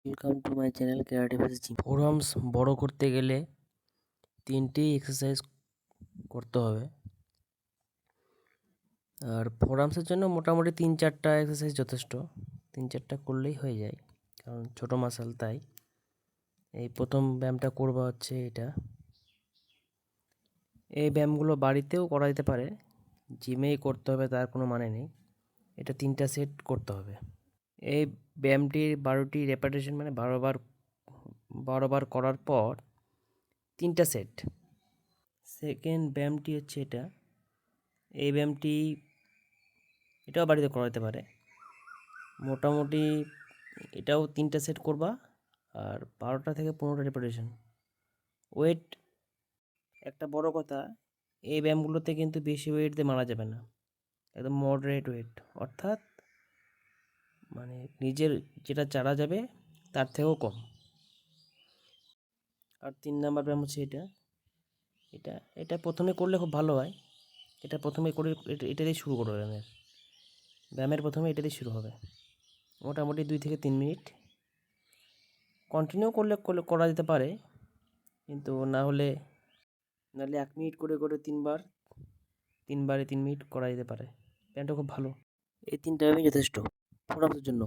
Welcome to my channel creative gym. Forearms বড় করতে গেলে 3টি এক্সারসাইজ করতে হবে। আর ফোরআর্মসের জন্য মোটামুটি 3-4টা এক্সারসাইজ যথেষ্ট। 3-4টা করলেই হয়ে যায়, কারণ ছোটো মাসল তাই। এই প্রথম ব্যায়ামটা করবা হচ্ছে এটা। এই ব্যায়ামগুলো বাড়িতেও করা যেতে পারে, জিমেই করতে হবে তার কোনো মানে নেই। এটা 3টা সেট করতে হবে। এই ব্যায়ামটির 12টি রেপিটেশন, মানে 12বার করার পর 3টা সেট। সেকেন্ড ব্যায়ামটি হচ্ছে এটা। এই ব্যায়ামটি এটাও বাড়িতে করা যেতে পারে। মোটামুটি এটাও 3টা সেট করবা, আর 12টা থেকে 15টা রেপিটেশন। ওয়েট, একটা বড় কথা, এই ব্যায়ামগুলোতে কিন্তু বেশি ওয়েট দিয়ে মারা যাবে না, একদম মডারেট ওয়েট, অর্থাৎ মানে নিজের যেটা চারা যাবে তার থেকেও কম। আর 3 নাম্বার ব্যায়াম হচ্ছে এটা। এটা এটা প্রথমে করলে খুব ভালো হয়। এটা প্রথমে করে এটা দিয়ে শুরু করো। ব্যায়ামের প্রথমে এটা দিয়ে শুরু হবে। মোটামুটি 2 থেকে 3 মিনিট কন্টিনিউ করলে করা যেতে পারে, কিন্তু নাহলে 1 মিনিট করে 3বারে 3 মিনিট করা যেতে পারে। ব্যায়ামটা খুব ভালো। এই 3টা ব্যায়ামই যথেষ্ট ফোরআর্মসের জন্য।